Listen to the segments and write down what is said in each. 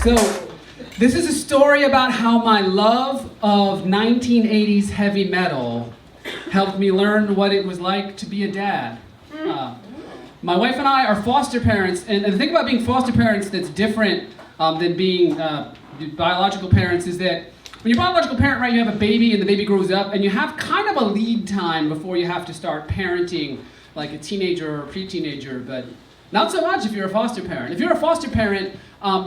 So, this is a story about how my love of 1980s heavy metal helped me learn what it was like to be a dad. My wife and I are foster parents, and the thing about being foster parents that's different than being biological parents is that when you're a biological parent, right, you have a baby and the baby grows up, and you have kind of a lead time before you have to start parenting like a teenager or a pre-teenager, but not so much if you're a foster parent. If you're a foster parent,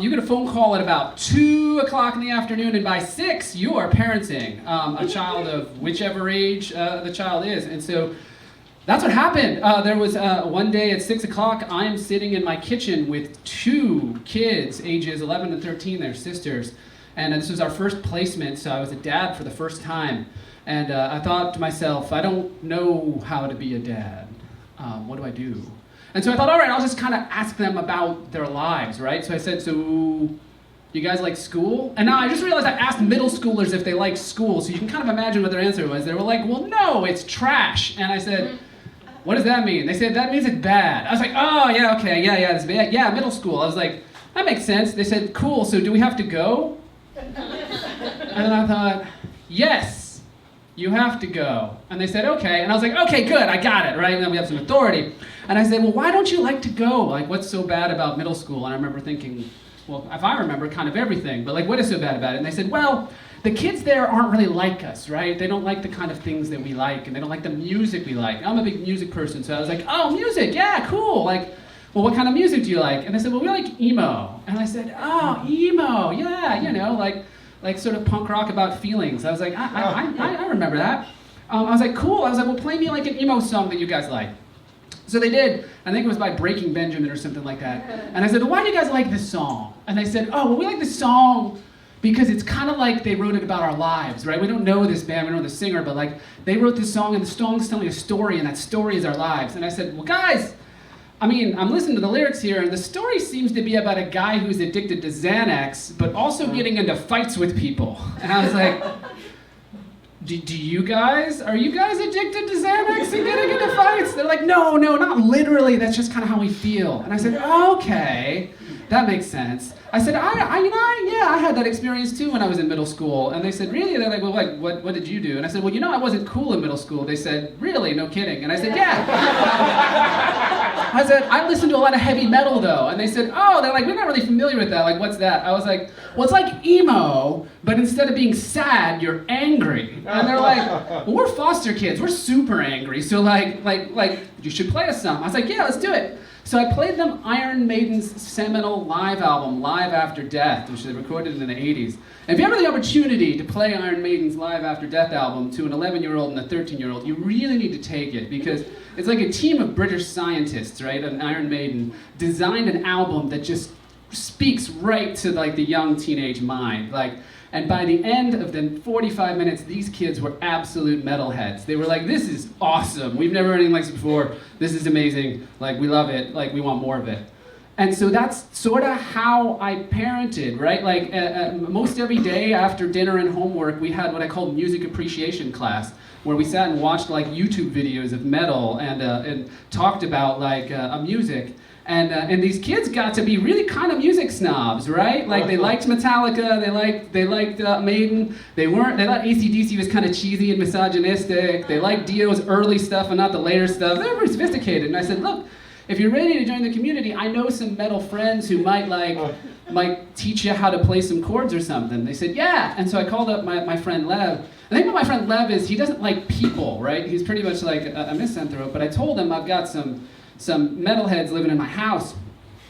you get a phone call at about 2 o'clock in the afternoon, and by 6, you are parenting a child of whichever age the child is. And so that's what happened. There was one day at 6 o'clock, I am sitting in my kitchen with 2 kids, ages 11 and 13, they're sisters. And this was our first placement, so I was a dad for the first time. And I thought to myself, I don't know how to be a dad. What do I do? And so I thought, all right, I'll just kind of ask them about their lives, right? So I said, so you guys like school? And now I just realized I asked middle schoolers if they liked school, so you can kind of imagine what their answer was. They were like, well, no, it's trash. And I said, what does that mean? They said, that means it's bad. I was like, oh, yeah, okay, yeah, it's bad. Yeah, middle school. I was like, that makes sense. They said, cool, so do we have to go? And then I thought, yes. You have to go. And they said, okay. And I was like, okay, good, I got it, right? And then we have some authority. And I said, well, why don't you like to go? Like, what's so bad about middle school? And I remember thinking, well, if I remember, kind of everything. But like, what is so bad about it? And they said, well, the kids there aren't really like us, right? They don't like the kind of things that we like, and they don't like the music we like. I'm a big music person, so I was like, oh, music, yeah, cool. Like, well, what kind of music do you like? And they said, well, we like emo. And I said, oh, emo, yeah, you know, like sort of punk rock about feelings. I was like, I remember that. I was like, cool. I was like, well, play me like an emo song that you guys like. So they did. I think it was by Breaking Benjamin or something like that. And I said, well, why do you guys like this song? And they said, oh, well, we like this song because it's kind of like they wrote it about our lives, right? We don't know this band, we don't know the singer, but like they wrote this song and the song's telling a story and that story is our lives. And I said, well, guys, I mean, I'm listening to the lyrics here, and the story seems to be about a guy who's addicted to Xanax, but also getting into fights with people. And I was like, are you guys addicted to Xanax and getting into fights? They're like, no, not literally, that's just kind of how we feel. And I said, okay, that makes sense. I said, I had that experience too when I was in middle school. And they said, really? They're like, well, like, what did you do? And I said, well, I wasn't cool in middle school. They said, really? No kidding. And I said, yeah. I said, I listen to a lot of heavy metal though. And they said, oh, they're like, we're not really familiar with that. Like, what's that? I was like, well, it's like emo, but instead of being sad, you're angry. And they're like, well, we're foster kids. We're super angry. So like, you should play us some. I was like, yeah, let's do it. So I played them Iron Maiden's seminal live album, Live After Death, which they recorded in the 80s. And if you ever have the opportunity to play Iron Maiden's Live After Death album to an 11-year-old and a 13-year-old, you really need to take it, because it's like a team of British scientists, right, and Iron Maiden designed an album that just speaks right to like the young teenage mind. And by the end of the 45 minutes, these kids were absolute metalheads. They were like, this is awesome. We've never heard anything like this before. This is amazing. Like, we love it. Like, we want more of it. And so that's sort of how I parented, right? Like, most every day after dinner and homework, we had what I called music appreciation class, where we sat and watched like YouTube videos of metal and talked about like music. And these kids got to be really kind of music snobs, right? Like they liked Metallica, they liked Maiden. They thought AC/DC was kind of cheesy and misogynistic. They liked Dio's early stuff and not the later stuff. They were pretty sophisticated. And I said, look, if you're ready to join the community, I know some metal friends who might teach you how to play some chords or something. They said, yeah. And so I called up my friend Lev. The thing about my friend Lev is he doesn't like people, right? He's pretty much like a misanthrope. But I told him I've got some metalheads living in my house,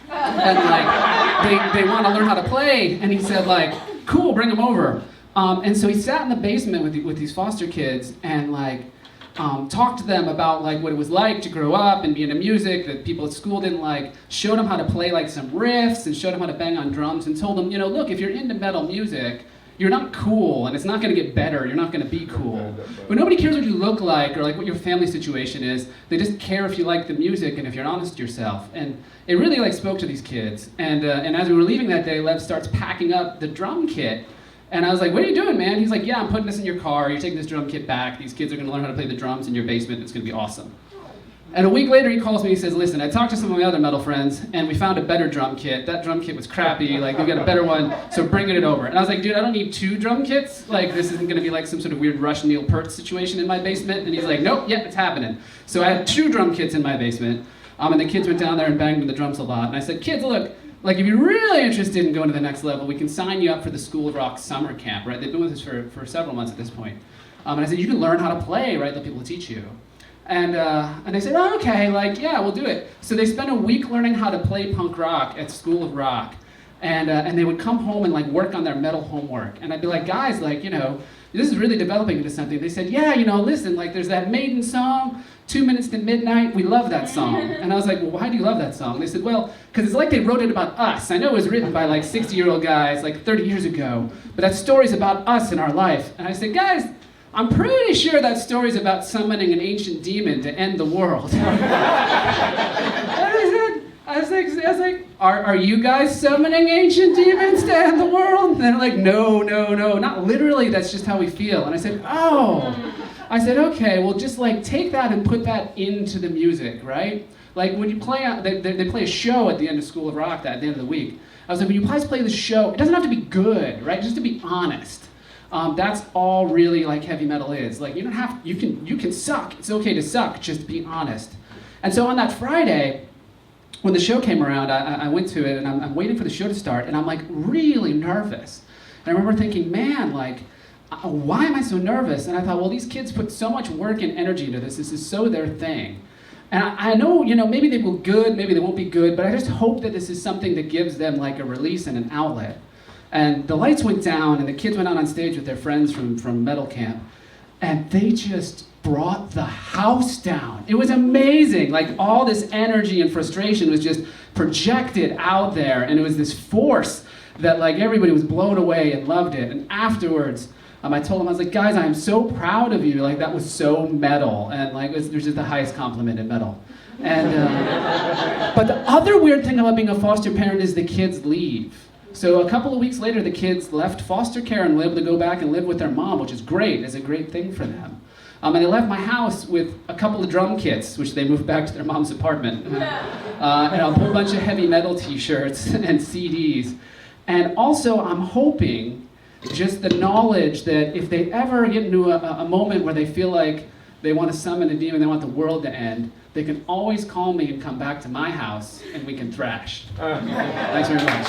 and like they want to learn how to play. And he said like, cool, bring them over. And so he sat in the basement with these foster kids and like talked to them about like what it was like to grow up and be into music that people at school didn't like. Showed them how to play like some riffs and showed them how to bang on drums and told them, look, if you're into metal music, you're not cool, and it's not going to get better. You're not going to be cool. But nobody cares what you look like or like what your family situation is. They just care if you like the music and if you're honest to yourself. And it really like spoke to these kids. And as we were leaving that day, Lev starts packing up the drum kit. And I was like, what are you doing, man? He's like, yeah, I'm putting this in your car. You're taking this drum kit back. These kids are going to learn how to play the drums in your basement. It's going to be awesome. And a week later he calls me, he says, listen, I talked to some of my other metal friends and we found a better drum kit. That drum kit was crappy, like we got a better one, so bringing it over. And I was like, dude, I don't need 2 drum kits. Like this isn't gonna be like some sort of weird Rush Neil Peart situation in my basement. And he's like, nope, yep, it's happening. So I had 2 drum kits in my basement. And the kids went down there and banged on the drums a lot. And I said, kids, look, like if you're really interested in going to the next level, we can sign you up for the School of Rock summer camp, right? They've been with us for several months at this point. And I said, you can learn how to play, right? The people will teach you. And they said, oh, okay, like, yeah, we'll do it. So they spent a week learning how to play punk rock at School of Rock. And they would come home and like work on their metal homework. And I'd be like, guys, like, you know, this is really developing into something. They said, yeah, you know, listen, like there's that Maiden song, 2 Minutes to Midnight, we love that song. And I was like, well, why do you love that song? They said, well, because it's like they wrote it about us. I know it was written by like 60-year-old guys like 30 years ago, but that story's about us in our life. And I said, guys, I'm pretty sure that story's about summoning an ancient demon to end the world. I was like, are you guys summoning ancient demons to end the world? And they're like, no, not literally, that's just how we feel. And I said, oh. I said, okay, well just like take that and put that into the music, right? Like when you play, they play a show at the end of School of Rock at the end of the week. I was like, when you guys play the show, it doesn't have to be good, right? Just to be honest. That's all really like heavy metal is. Like you don't have, you can suck. It's okay to suck, just be honest. And so on that Friday, when the show came around, I went to it and I'm waiting for the show to start and I'm like really nervous. And I remember thinking, man, like, why am I so nervous? And I thought, well, these kids put so much work and energy into this. This is so their thing. And I know, you know, maybe they will be good, maybe they won't be good, but I just hope that this is something that gives them like a release and an outlet. And the lights went down and the kids went out on stage with their friends from metal camp. And they just brought the house down. It was amazing. Like all this energy and frustration was just projected out there. And it was this force that like everybody was blown away and loved it. And afterwards, I told them, I was like, guys, I am so proud of you. Like that was so metal. And like, there's just the highest compliment in metal. And, but the other weird thing about being a foster parent is the kids leave. So a couple of weeks later, the kids left foster care and were able to go back and live with their mom, which is great. It's a great thing for them. And they left my house with a couple of drum kits, which they moved back to their mom's apartment. And a whole bunch of heavy metal t-shirts and CDs. And also, I'm hoping just the knowledge that if they ever get into a moment where they feel like they want to summon a demon, they want the world to end, they can always call me and come back to my house and we can thrash. Thanks very much.